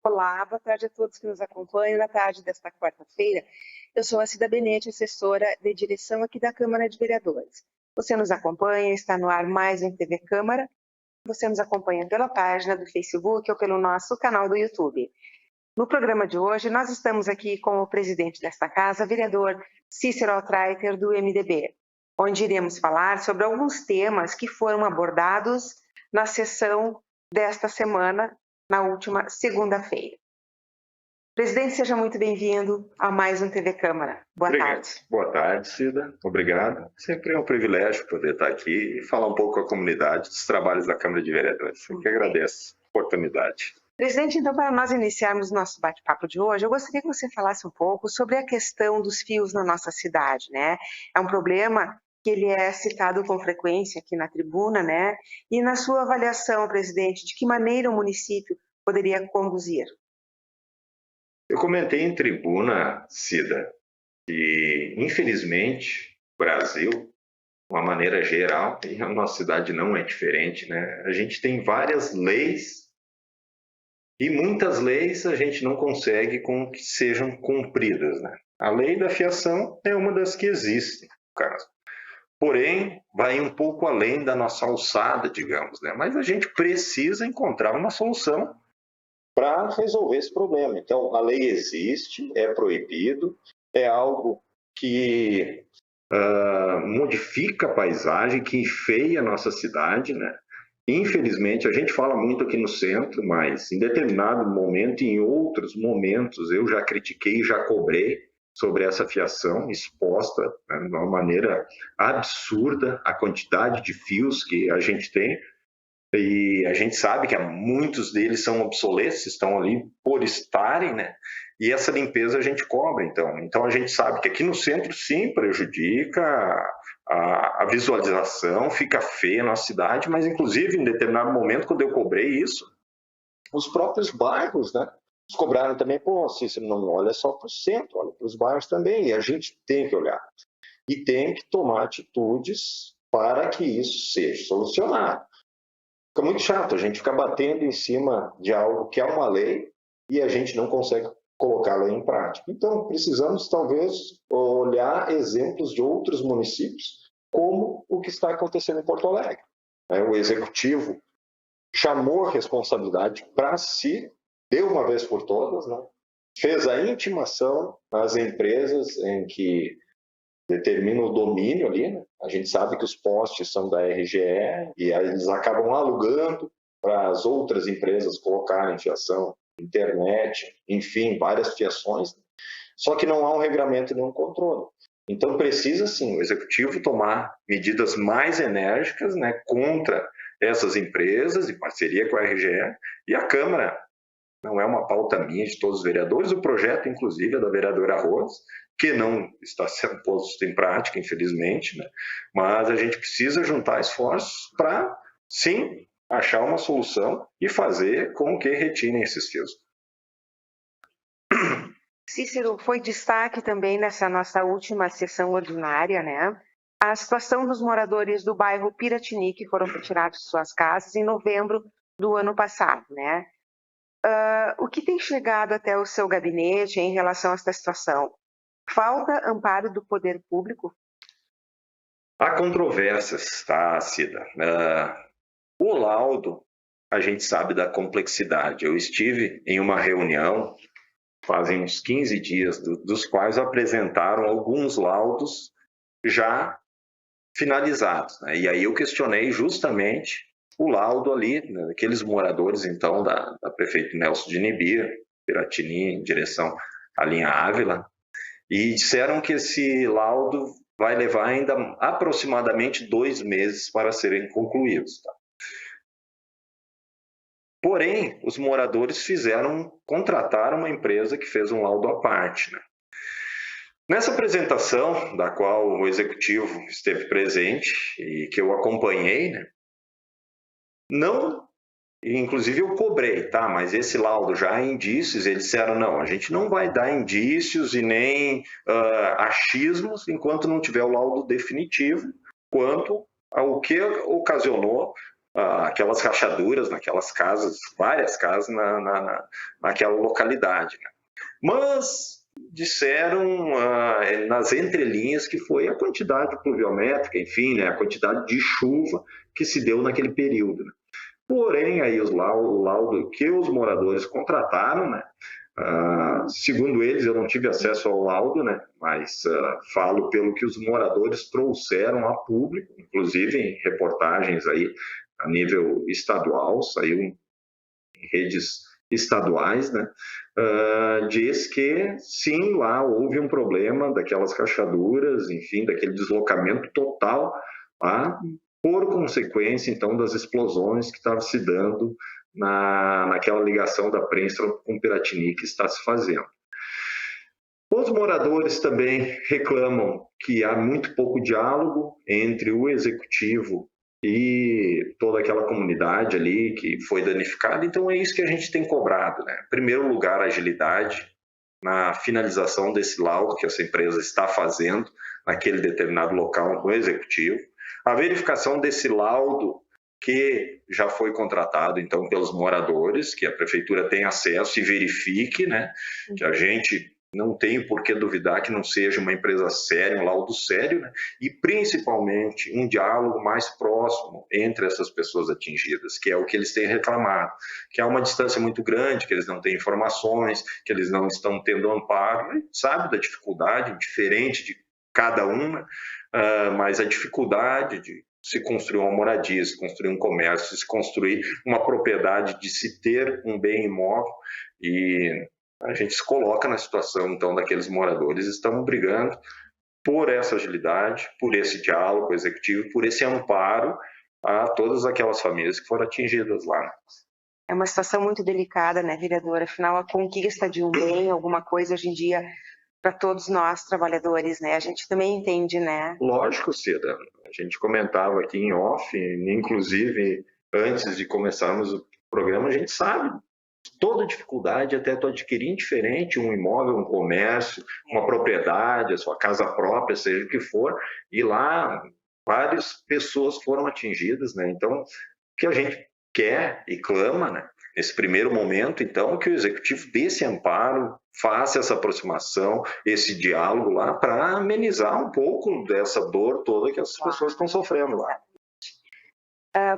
Olá, boa tarde a todos que nos acompanham na tarde desta quarta-feira. Eu sou a Cida Benete, assessora de direção aqui da Câmara de Vereadores. Você nos acompanha, está no ar mais um TV Câmara. Você nos acompanha pela página do Facebook ou pelo nosso canal do YouTube. No programa de hoje, nós estamos aqui com o presidente desta casa, vereador Cícero Altreiter, do MDB, onde iremos falar sobre alguns temas que foram abordados na sessão desta semana, na última segunda-feira. Presidente, seja muito bem-vindo a mais um TV Câmara. Boa tarde. Boa tarde, Cida. Obrigado. Sempre é um privilégio poder estar aqui e falar um pouco com a comunidade dos trabalhos da Câmara de Vereadores. Eu que agradeço a oportunidade. Presidente, então, para nós iniciarmos nosso bate-papo de hoje, eu gostaria que você falasse um pouco sobre a questão dos fios na nossa cidade, né? É um problema que ele é citado com frequência aqui na tribuna, né? E na sua avaliação, presidente, de que maneira o município poderia conduzir? Eu comentei em tribuna, Cida, que infelizmente o Brasil, de uma maneira geral, e a nossa cidade não é diferente, né? A gente tem várias leis e muitas leis a gente não consegue que sejam cumpridas, né? A lei da fiação é uma das que existem, no caso. Porém, vai um pouco além da nossa alçada, digamos, né? Mas a gente precisa encontrar uma solução para resolver esse problema. Então, a lei existe, é proibido, é algo que modifica a paisagem, que enfeia a nossa cidade, né? Infelizmente, a gente fala muito aqui no centro, mas em determinado momento, em outros momentos, eu já critiquei, já cobrei sobre essa fiação exposta, né, de uma maneira absurda, a quantidade de fios que a gente tem. E a gente sabe que muitos deles são obsoletos, estão ali por estarem, né? E essa limpeza a gente cobra, então. Então a gente sabe que aqui no centro sim prejudica a visualização, fica feia a nossa cidade, mas inclusive em determinado momento, quando eu cobrei isso, os próprios bairros, né? Eles cobraram também, pô, Cícero, não olha só para o centro, olha para os bairros também, e a gente tem que olhar. E tem que tomar atitudes para que isso seja solucionado. Fica muito chato a gente ficar batendo em cima de algo que é uma lei e a gente não consegue colocá-la em prática. Então, precisamos talvez olhar exemplos de outros municípios, como o que está acontecendo em Porto Alegre. O executivo chamou a responsabilidade para si, de uma vez por todas, né? Fez a intimação às empresas em que determina o domínio ali, né? A gente sabe que os postes são da RGE e aí eles acabam alugando para as outras empresas colocarem fiação, internet, enfim, várias fiações. Só que não há um regramento nem um controle. Então precisa sim o executivo tomar medidas mais enérgicas, né, contra essas empresas, em parceria com a RGE, e a Câmara. Não é uma pauta minha, de todos os vereadores, o projeto, inclusive, é da vereadora Rose, que não está sendo posto em prática, infelizmente, né? Mas a gente precisa juntar esforços para, sim, achar uma solução e fazer com que retirem esses fios. Cícero, foi destaque também nessa nossa última sessão ordinária, né? A situação dos moradores do bairro Piratini, que foram retirados de suas casas em novembro do ano passado, né? O que tem chegado até o seu gabinete em relação a esta situação? Falta amparo do poder público? Há controvérsias, tá, Cida? O laudo, a gente sabe da complexidade. Eu estive em uma reunião, fazem uns 15 dias, dos quais apresentaram alguns laudos já finalizados, né? E aí eu questionei justamente o laudo ali, né, daqueles moradores, então, da prefeito Nelson de Nibir, Piratini, em direção à linha Ávila, e disseram que esse laudo vai levar ainda aproximadamente 2 meses para serem concluídos. Tá? Porém, os moradores contrataram uma empresa que fez um laudo à parte. Né? Nessa apresentação, da qual o executivo esteve presente e que eu acompanhei, né, não, inclusive eu cobrei, tá? Mas esse laudo já há indícios, eles disseram, não, a gente não vai dar indícios e nem achismos enquanto não tiver o laudo definitivo quanto ao que ocasionou aquelas rachaduras naquelas casas, várias casas naquela localidade, né? Mas disseram nas entrelinhas que foi a quantidade pluviométrica, enfim, né, a quantidade de chuva que se deu naquele período, né? Porém, aí o laudo que os moradores contrataram, né, segundo eles, eu não tive acesso ao laudo, né, mas falo pelo que os moradores trouxeram a público, inclusive em reportagens aí a nível estadual, saiu em redes estaduais, né, diz que sim, lá houve um problema daquelas rachaduras, enfim, daquele deslocamento total lá, por consequência, então, das explosões que estavam se dando naquela ligação da prensa com Piratini que está se fazendo. Os moradores também reclamam que há muito pouco diálogo entre o executivo e toda aquela comunidade ali que foi danificada. Então é isso que a gente tem cobrado, né? Em primeiro lugar, agilidade na finalização desse laudo que essa empresa está fazendo naquele determinado local no executivo. A verificação desse laudo que já foi contratado, então, pelos moradores, que a prefeitura tem acesso e verifique, né? Que a gente não tem por que duvidar que não seja uma empresa séria, um laudo sério, né? E principalmente um diálogo mais próximo entre essas pessoas atingidas, que é o que eles têm reclamado, que há uma distância muito grande, que eles não têm informações, que eles não estão tendo amparo, a gente sabe da dificuldade, diferente de cada uma, mas a dificuldade de se construir uma moradia, se construir um comércio, se construir uma propriedade, de se ter um bem imóvel, e a gente se coloca na situação, então, daqueles moradores estão brigando por essa agilidade, por esse diálogo executivo, por esse amparo a todas aquelas famílias que foram atingidas lá. É uma situação muito delicada, né, vereadora? Afinal, a conquista de um bem, alguma coisa hoje em dia, para todos nós trabalhadores, né? A gente também entende, né? Lógico, Cida. A gente comentava aqui em off, inclusive antes de começarmos o programa, a gente sabe toda dificuldade até tu adquirir diferente um imóvel, um comércio, uma propriedade, a sua casa própria, seja o que for, e lá várias pessoas foram atingidas, né? Então, o que a gente quer e clama, né? Nesse primeiro momento, então, que o executivo dê esse amparo, faça essa aproximação, esse diálogo lá, para amenizar um pouco dessa dor toda que as pessoas estão sofrendo lá.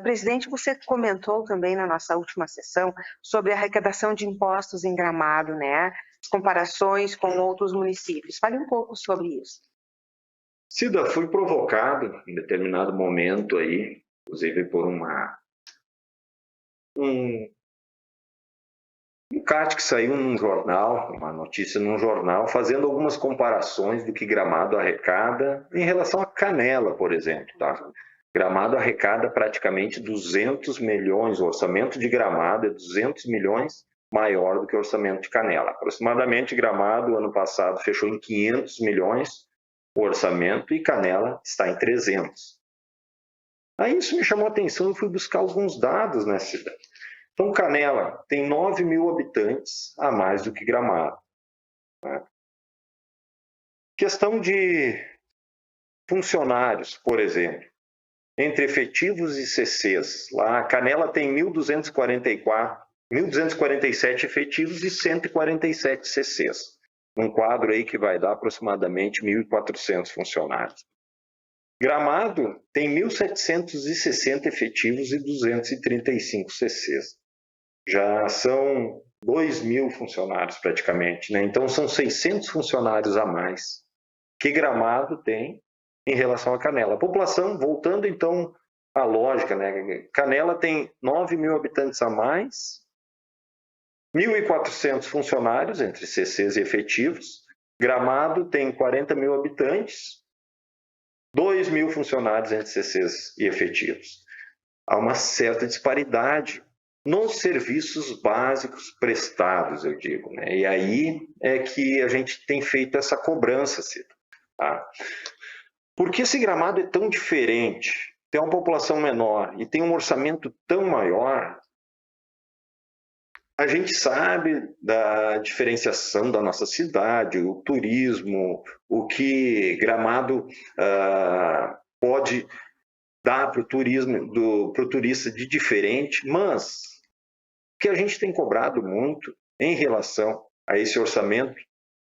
Presidente, você comentou também na nossa última sessão sobre a arrecadação de impostos em Gramado, né? Comparações com outros municípios. Fale um pouco sobre isso. Cida, fui provocado em determinado momento aí, inclusive por um CAT que saiu num jornal, uma notícia num jornal, fazendo algumas comparações do que Gramado arrecada em relação a Canela, por exemplo, tá? Gramado arrecada praticamente 200 milhões, o orçamento de Gramado é 200 milhões maior do que o orçamento de Canela. Aproximadamente, Gramado, ano passado, fechou em 500 milhões o orçamento e Canela está em 300. Aí isso me chamou a atenção e fui buscar alguns dados nessa cidade. Então, Canela tem 9 mil habitantes a mais do que Gramado, né? Questão de funcionários, por exemplo. Entre efetivos e CCs, lá a Canela tem 1.247 efetivos e 147 CCs. Um quadro aí que vai dar aproximadamente 1.400 funcionários. Gramado tem 1.760 efetivos e 235 CCs. Já são 2.000 funcionários praticamente, né? Então são 600 funcionários a mais que Gramado tem em relação a Canela. A população, voltando então à lógica, né? Canela tem 9 mil habitantes a mais, 1.400 funcionários entre CCs e efetivos. Gramado tem 40 mil habitantes, 2 mil funcionários entre CCs e efetivos. Há uma certa disparidade nos serviços básicos prestados, eu digo, né? E aí é que a gente tem feito essa cobrança, Cida, tá? Porque esse Gramado é tão diferente, tem uma população menor e tem um orçamento tão maior, a gente sabe da diferenciação da nossa cidade, o turismo, o que Gramado pode dá para o turismo, para o turista de diferente, mas o que a gente tem cobrado muito em relação a esse orçamento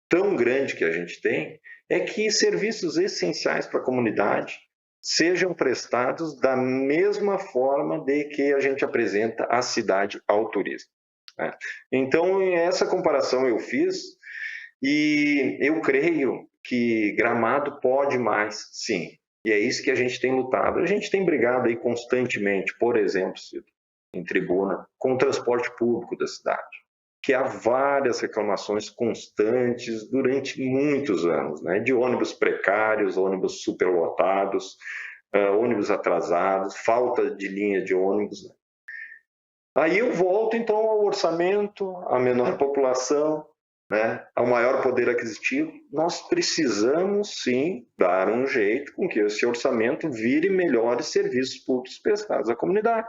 tão grande que a gente tem é que serviços essenciais para a comunidade sejam prestados da mesma forma de que a gente apresenta a cidade ao turista, né? Então, essa comparação eu fiz e eu creio que Gramado pode mais, sim. E é isso que a gente tem lutado. A gente tem brigado aí constantemente, por exemplo, Ciro, em tribuna, com o transporte público da cidade, que há várias reclamações constantes durante muitos anos, né? De ônibus precários, ônibus superlotados, ônibus atrasados, falta de linha de ônibus, né? Aí eu volto então ao orçamento, à menor população, né, ao maior poder aquisitivo. Nós precisamos sim dar um jeito com que esse orçamento vire melhores serviços públicos prestados à comunidade.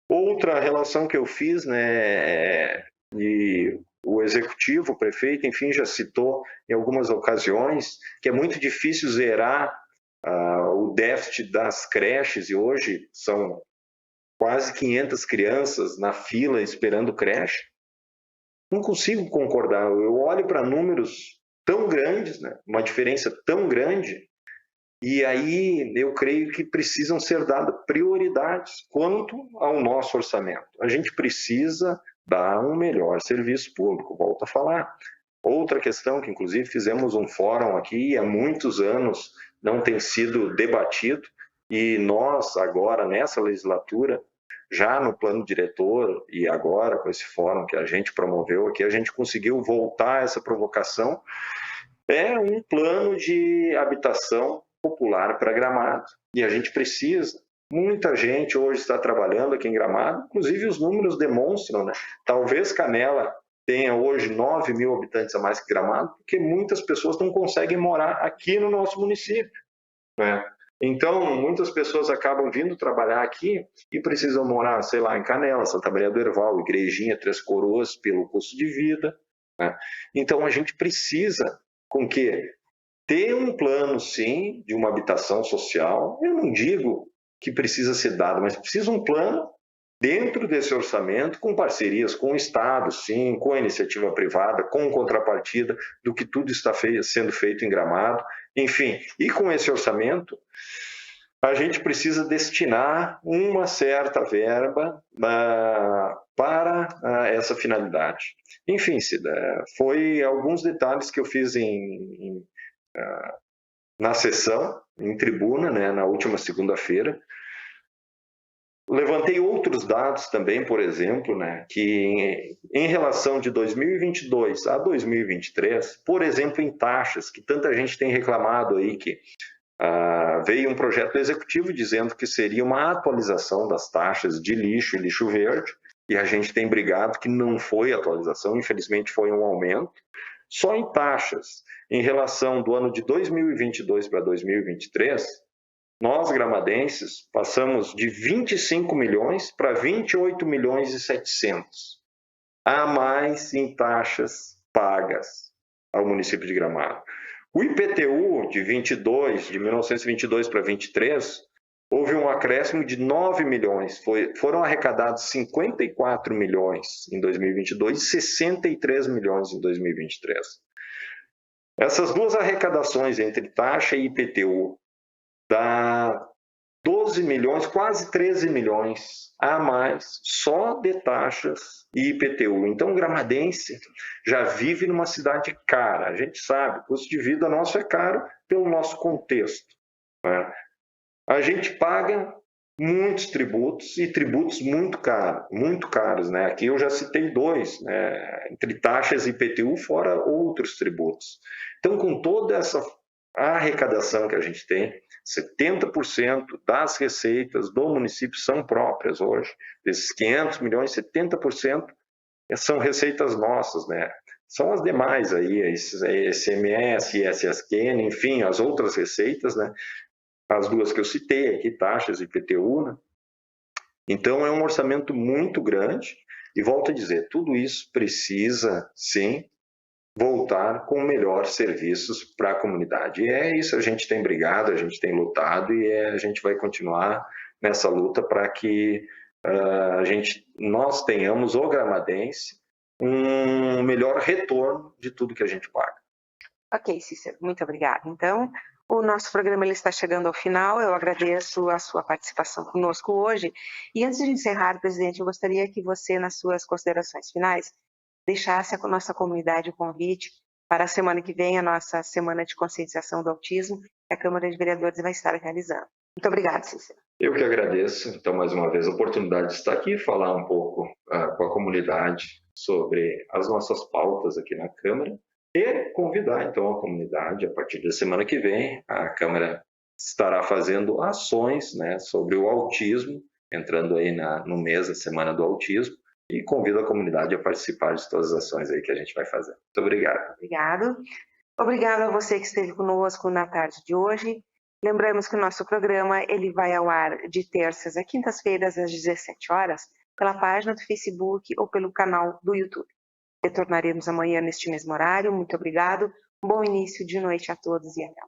Outra relação que eu fiz, né, e o executivo, o prefeito, enfim, já citou em algumas ocasiões que é muito difícil zerar o déficit das creches, e hoje são quase 500 crianças na fila esperando creche. Não consigo concordar. Eu olho para números tão grandes, né? Uma diferença tão grande, e aí eu creio que precisam ser dadas prioridades quanto ao nosso orçamento. A gente precisa dar um melhor serviço público, volto a falar. Outra questão que, inclusive, fizemos um fórum aqui e há muitos anos não tem sido debatido, e nós, agora, nessa legislatura, já no plano diretor e agora com esse fórum que a gente promoveu aqui, a gente conseguiu voltar essa provocação, é um plano de habitação popular para Gramado. E a gente precisa. Muita gente hoje está trabalhando aqui em Gramado, inclusive os números demonstram, né? Talvez Canela tenha hoje 9 mil habitantes a mais que Gramado, porque muitas pessoas não conseguem morar aqui no nosso município, né? Então, muitas pessoas acabam vindo trabalhar aqui e precisam morar, sei lá, em Canela, Santa Maria do Herval, Igrejinha, Três Coroas, pelo custo de vida, né? Então, a gente precisa com que ter um plano, sim, de uma habitação social. Eu não digo que precisa ser dado, mas precisa um plano dentro desse orçamento, com parcerias com o Estado, sim, com a iniciativa privada, com contrapartida do que tudo está sendo feito em Gramado, enfim. E com esse orçamento, a gente precisa destinar uma certa verba para essa finalidade. Enfim, Cida, foi alguns detalhes que eu fiz na sessão, em tribuna, né, na última segunda-feira. Levantei outros dados também, por exemplo, né, que em relação de 2022 a 2023, por exemplo, em taxas, que tanta gente tem reclamado aí que veio um projeto executivo dizendo que seria uma atualização das taxas de lixo e lixo verde, e a gente tem brigado que não foi atualização, infelizmente foi um aumento. Só em taxas, em relação do ano de 2022 para 2023, nós, gramadenses, passamos de 25 milhões para 28 milhões e 700 a mais em taxas pagas ao município de Gramado. O IPTU de 1922 para 23, houve um acréscimo de 9 milhões. Foram arrecadados 54 milhões em 2022 e 63 milhões em 2023. Essas duas arrecadações entre taxa e IPTU dá 12 milhões, quase 13 milhões a mais só de taxas e IPTU. Então, o gramadense já vive numa cidade cara. A gente sabe, o custo de vida nosso é caro pelo nosso contexto, né? A gente paga muitos tributos e tributos muito caros, né? Aqui eu já citei dois, né? Entre taxas e IPTU, fora outros tributos. Então, com toda essa arrecadação que a gente tem, 70% das receitas do município são próprias hoje. Desses 500 milhões, 70% são receitas nossas, né? São as demais aí, ICMS, ISSQN, enfim, as outras receitas, né? As duas que eu citei aqui, taxas e IPTU, né? Então, é um orçamento muito grande, e volto a dizer, tudo isso precisa, sim, voltar com melhores serviços para a comunidade. E é isso, a gente tem brigado, a gente tem lutado e a gente vai continuar nessa luta para que nós tenhamos, o gramadense, um melhor retorno de tudo que a gente paga. Ok, Cícero, muito obrigada. Então, o nosso programa ele está chegando ao final. Eu agradeço a sua participação conosco hoje. E antes de encerrar, presidente, eu gostaria que você, nas suas considerações finais, deixasse a nossa comunidade o convite para a semana que vem, a nossa Semana de Conscientização do Autismo, que a Câmara de Vereadores vai estar realizando. Muito obrigada, Cícero. Eu que agradeço, então, mais uma vez, a oportunidade de estar aqui e falar um pouco com a comunidade sobre as nossas pautas aqui na Câmara e convidar, então, a comunidade, a partir da semana que vem, a Câmara estará fazendo ações, né, sobre o autismo, entrando aí no mês da Semana do Autismo, e convido a comunidade a participar de todas as ações aí que a gente vai fazer. Muito obrigado. Obrigado. Obrigado a você que esteve conosco na tarde de hoje. Lembramos que o nosso programa ele vai ao ar de terças a quintas-feiras às 17 horas pela página do Facebook ou pelo canal do YouTube. Retornaremos amanhã neste mesmo horário. Muito obrigado. Um bom início de noite a todos e até lá.